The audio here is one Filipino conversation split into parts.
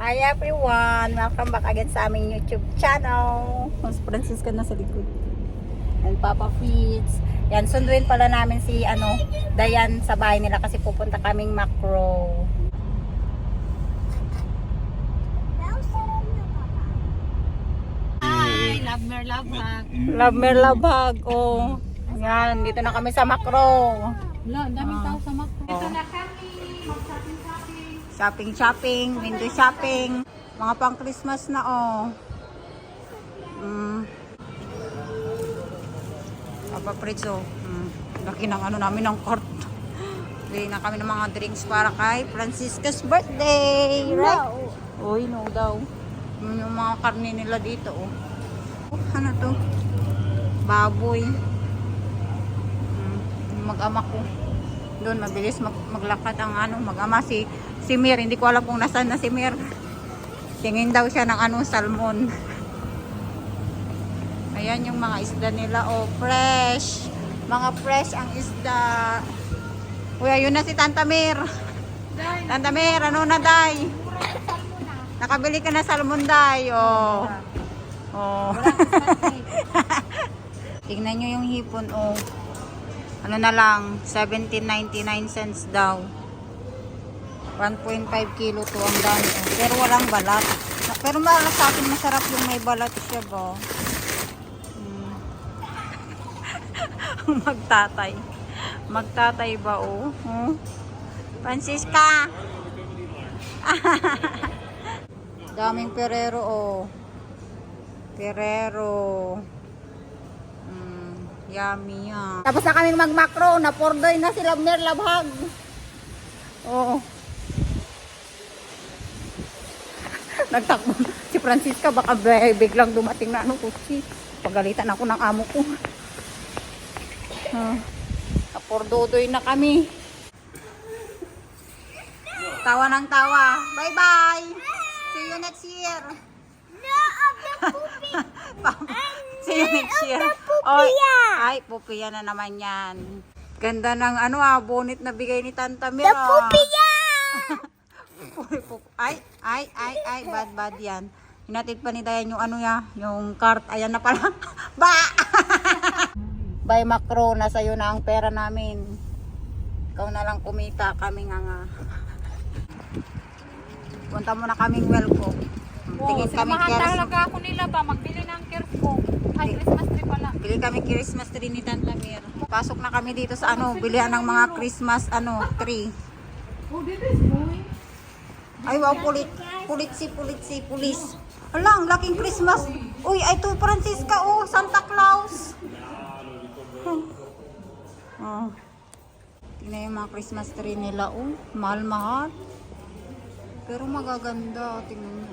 Hi everyone! Welcome back again sa aming YouTube channel. Mas Francisca na sa likod. And Papa Feeds. Yan, sunduin pala namin si Dayan sa bahay nila kasi pupunta kaming Macro. Hi! Love mer love hug. Love mer love hug. Oh. Yan, dito na kami sa Macro. Wala, ang daming tao sa Macro. Dito na kami. Shopping, window shopping. Mga pang Christmas na Papa Pretzo. Laki ng namin ng court. Bili na kami ng mga drinks para kay Francisca's birthday. Right? Uy, no daw. Yung mga karne nila dito Ano to? Baboy. Mag-ama ko. Doon mabilis maglakad ang mag-ama si Mir. Hindi ko alam kung nasaan na si Mir. Tingin daw siya ng salmon. Ayan yung mga isda nila. Fresh. Mga fresh ang isda. Uy, ayun na si Tanta Mir. Tanta Mir, ano na, Day? Nakabili ka na salmon, Day. Tingnan nyo yung hipon, Ano na lang, 17.99 cents daw. 1.5 kilo to ang dami. Pero walang balat. Pero sa akin masarap yung may balat siya ba. Magtatay ba Francisca. Daming perero Perero. Yummy yan. Tapos na kaming mag-macro. Na-pordoy na sila Mer Labhag. Nagtakbo si Francisca. Baka biglang dumating na kutsi. Pagalitan ako ng amo ko. Na-pordoy na kami. Tawa ng tawa. Bye-bye. See you next year. No, of the poopy. See you next year. Ay, pupiya na naman yan. Ganda ng bonnet na bigay ni Tanta Mira. The pupiya! Ay, bad yan. Hinatid pa ni Dayan yung yung cart. Ayan na pala. Ba! Bye Macro, nasa iyo na ang pera namin. Ikaw na lang kumita, kami nga. Punta muna kaming welcome. Tingin kami talaga ako nila ba? Magbili ng kersko. Ay, Christmas tree pala. Bili kami Christmas tree ni Tanta Mir. Pasok na kami dito sa bilihan ng mga Christmas tree. This is boy. Ay, wow, pulis. Alang, laking Christmas. Uy, ay to Francisca, Santa Claus. Tingnan yung mga Christmas tree nila, mahal-mahal. Pero magaganda, tingnan mo.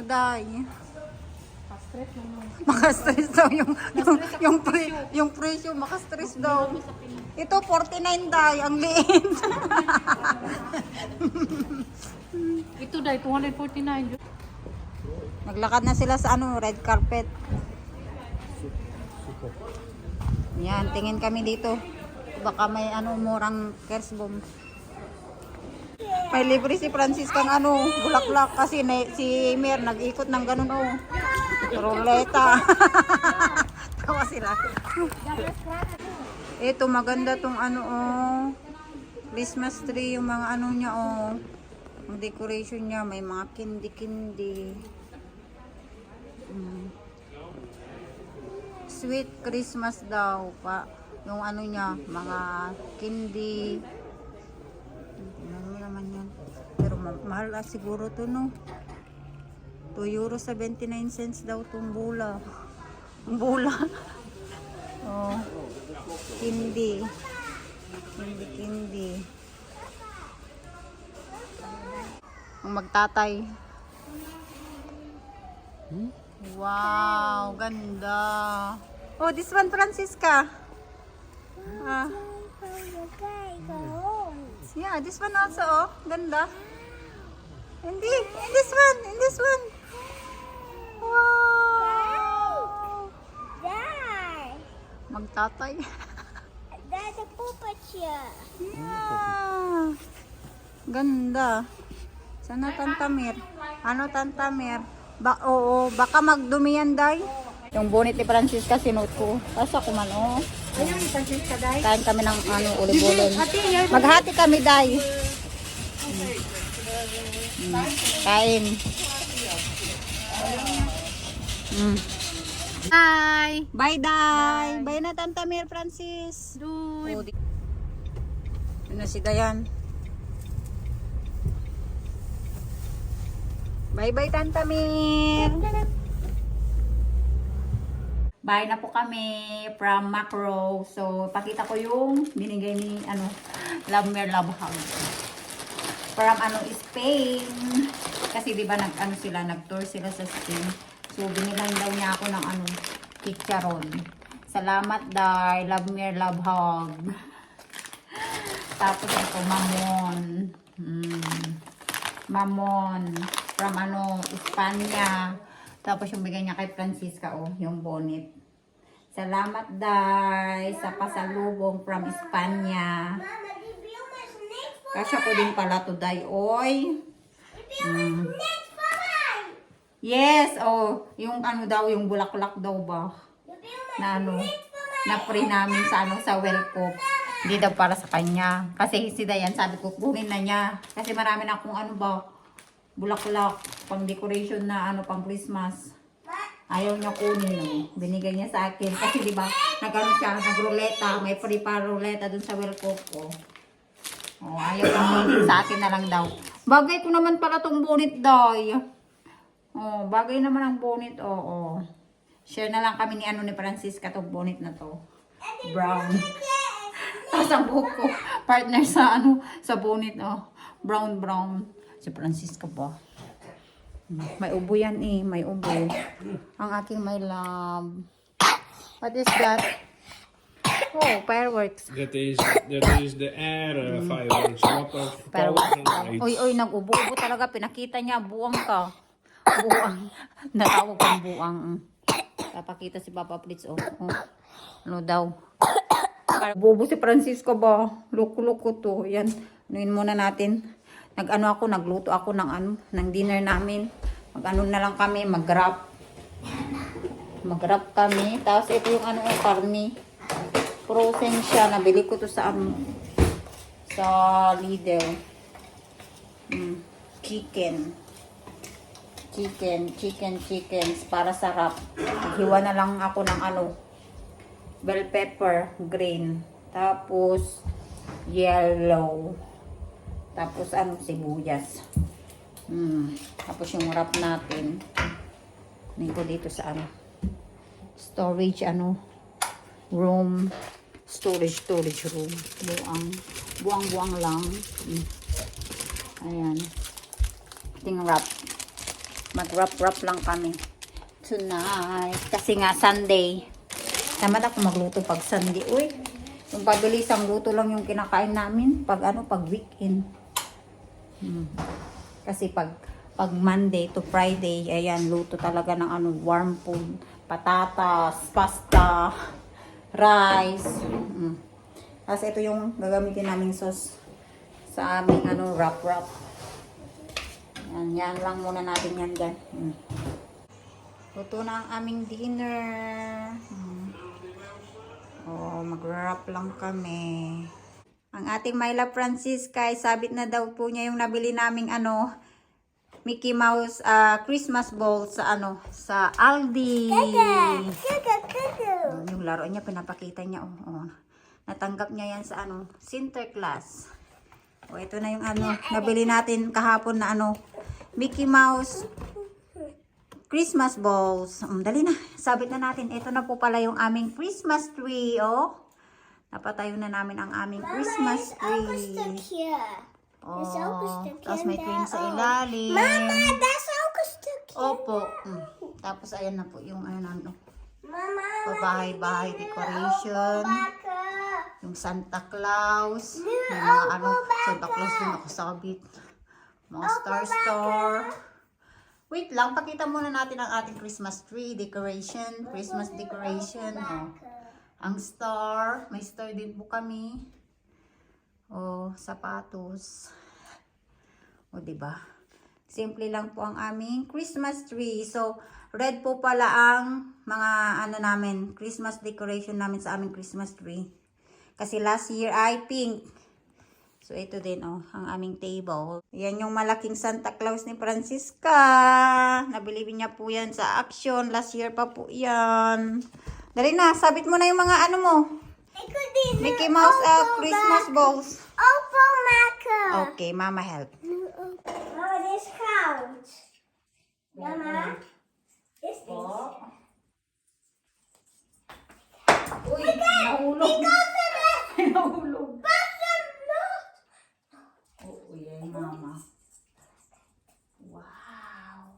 Day? Maka-stress daw yung presyo, maka-stress daw. Ito 49 Day, ang liit. Ito Day, 249. Naglakad na sila sa red carpet. Yan, tingin kami dito. Baka may murang kersbom. May libre si Francisca ng bulaklak kasi si Mer nag-ikot ng ganun Roleta. Tawa sila. Ito maganda tong Christmas tree, yung mga niya ang decoration niya, may mga kindi-kindi. Sweet Christmas daw pa. Yung niya, mga kindi. Ano naman yan. Pero mahal siguro to €2.79 daw itong bula. Bula. Kindi. Kindi. Ang magtatay. Wow, ganda. This one Francisca. Yeah, this one also, ganda. Hindi, in this one. Wow. Magtatay. That's a Yeah. Ganda. Sana Tantamir? Ano Tantamir? Oo, baka magdumi yan, Day. Yung bonnet ni Francisca sinuot ko. Tapos ako man, oh. Ayun, Francisca, Day. Kain kami ng uling-uling. Maghati kami, Day. Kain. Hi. Bye, Day. Bye na, Tantamir, Francis. Duy. Oh, yun na si Dayan. Bye-bye, Tantamir. Bye na po kami from Macro. So, pakita ko yung binigay ni, Love Mer Love Hug. From, Spain. Kasi, di ba, nag-tour sila sa Spain. So, binilang daw niya ako ng, chicharon. Salamat, Day. Love Mer Love Hug. Tapos, ito, mamon. Mamon. From, Espanya. Tapos yung bigay niya kay Francisca, yung bonnet. Salamat, Day, sa pasalubong from Espanya. Kasya ko din pala to, Day. Oy. Yes, yung yung bulaklak daw ba? Na na free namin sa Welcome. Hindi daw para sa kanya. Kasi si Dayan, sabi ko, kunin na niya. Kasi marami na akong bulaklak, pang decoration na pang Christmas. Ayaw niya kunin, binigay niya sa akin kasi di ba siya, nagruleta, may free pa ruleta dun sa Welcome ko. Ayaw niya kunin, sa akin na lang daw. Bagay ko naman pala tong bonnet, Day. Bagay naman ang bonnet. Share na lang kami ni Francisca tong bonnet na to. Brown. Tapos ang buhok ko, partner sa sa bonnet, brown. Si Francisca ba? May ubo yan may ubo. Ang aking my love. What is that? Oh, fireworks. That is the air fireworks. Lot of power and lights. Oy, nag-ubo-ubo talaga. Pinakita niya, buwang ka. Buwang. Natawag kang buwang. Papakita si Papa Blitz, Ano daw? Bobo si Francisco ba? Loko-loko to. Yan. Anuin muna natin. Nagluto ako ng dinner namin. Na lang kami, mag-wrap. Mag-wrap kami. Tapos ito yung karne. Frozen siya. Nabili ko to sa Lidl. Chicken. Para sa wrap. Hiwa na lang ako ng bell pepper, green. Tapos, yellow. Tapos sibuyas. Tapos yung wrap natin. Nito dito sa storage room. Storage room. Buang lang. Ayan. Ting wrap. Mag-wrap lang kami tonight. Kasi nga Sunday. Tamad ako magluto pag Sunday. Uy, yung pabilisang luto lang yung kinakain namin pag weekend. Kasi pag Monday to Friday, ayan, luto talaga ng warm food, patatas, pasta, rice. Tapos ito yung gagamitin naming sauce sa aming wrap. Yan lang muna natin yan dyan. Luto na ang aming dinner. Mag-wrap lang kami. Ang ating my love Francisca, sabit na daw po niya yung nabili naming Mickey Mouse Christmas ball sa sa Aldi. Yung laro niya pinapakita niya natanggap niya yan sa Sinterklaas. Ito na yung nabili natin kahapon na Mickey Mouse Christmas balls. Dali na, sabit na natin. Ito na po pala yung aming Christmas tree, Napatayo na namin ang aming Christmas tree. Tapos may train sa ilalim. Mama, that's August. Opo. Tapos ayan na po yung bahay decoration. Yung Santa Claus. Yung mga Santa Claus din nakasabit. Mga star. Wait lang, pakita muna natin ang ating Christmas tree decoration. Christmas decoration. Ang star. May star din po kami. O sapatos. O diba? Simple lang po ang aming Christmas tree. So, red po pala ang mga ano namin, Christmas decoration namin sa aming Christmas tree. Kasi last year ay pink. So, ito din oh, ang aming table. Yan yung malaking Santa Claus ni Francisca. Nabili niya po yan sa Action. Last year pa po yan. Dali na, sabit mo na yung mga ano mo. Mickey Mouse Christmas balls. Oppo marker. Okay, Mama help. Oh, this count. Mama, this is. Uy, nahulog. Nahulog. Oo, yan, Mama. Wow.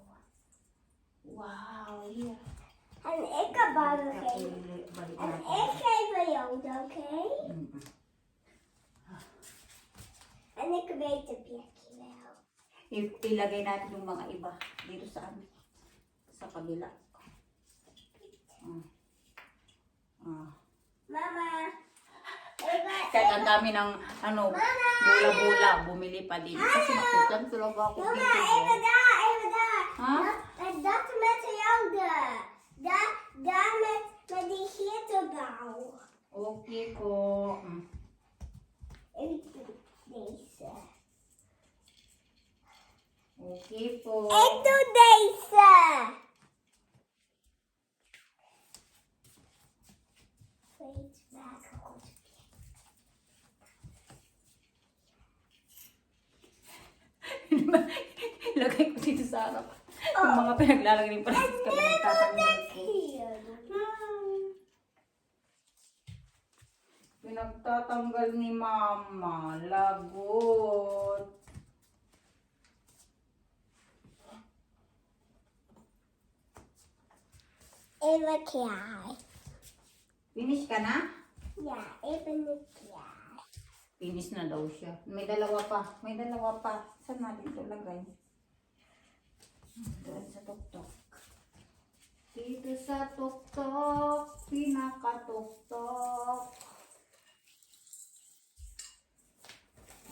Wow, yeah. En ik heb ballen geven. En ik geef aan jou, oké? En ik weet het plekje wel. Ilagay natin yung mga iba dito sa amin. Sa kabila. Mama, Kahit ang dami ng ano, bula-bula, bumili pa din. Kasi nakitan talaga ako mama, dito. even daar, even daar. Ha? Dat met jou daar. Daar met die gitterbouw. Okay po. Even deze. Okay po. Ik doe deze. Wait, maak goed. Ilagay ko dito sa harap. Yung mga pinaglalagay ni Francisca. Pinagtatanggal ko. Hier. Pinagtatanggal ni Mama. Lagot. Even klaar. Finish ka na? Ja, even klaar. Finish na daw siya. May dalawa pa. May dalawa pa. Saan natin ito lagay? Doon sa tuktok. Dito sa tuktok. Pinakatuktok.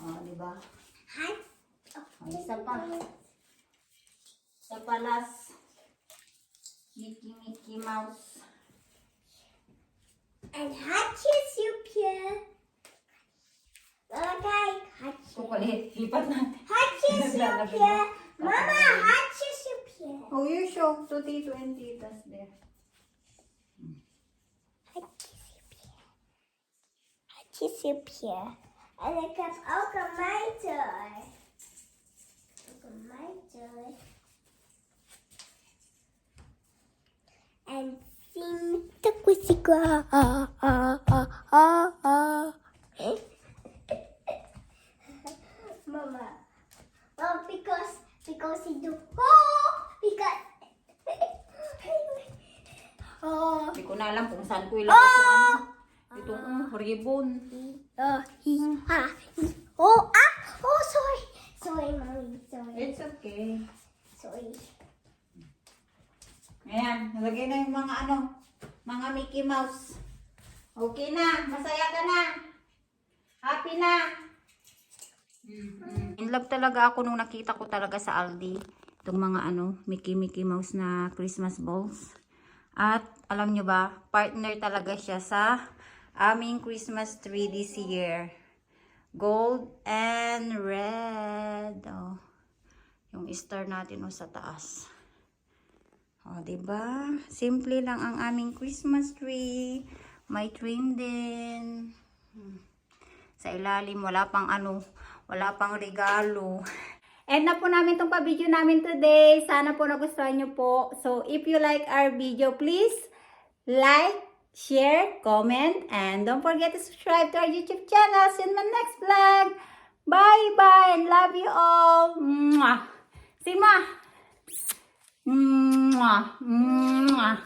Diba? Hi. Isa pa. Isa pa last. Mickey Mouse. En hartjesoepje. Mama, kijk. Kukulit. Lipat natin. Hartjesoepje. Mama, hartjesoepje. Oh, you show. 2020. That's there. Hartjesoepje. Hartjesoepje. En ik heb ook een mijter. Ook een mijter. En Sinterklaas. Mama. Well, because he do because Hindi ko na alam kung saan ko ilagay ito. Itong ribbon. Sorry, mommy, sorry. It's okay. Sorry. Ayan, nalagay na yung mga mga Mickey Mouse. Okay na, masaya ka na. Happy na. In love talaga ako nung nakita ko talaga sa Aldi. Itong mga Mickey Mouse na Christmas balls. At alam nyo ba, partner talaga siya sa aming Christmas tree this year. Gold and red. Oh, yung star natin sa taas. O, diba? Simple lang ang aming Christmas tree. May trim din. Sa ilalim, wala pang regalo. End na po namin itong pa-video namin today. Sana po nagustuhan nyo po. So, if you like our video, please like, share, comment, and don't forget to subscribe to our YouTube channel. See you in my next vlog. Bye-bye and love you all. Mwah. See ma. Mwah. Mwah.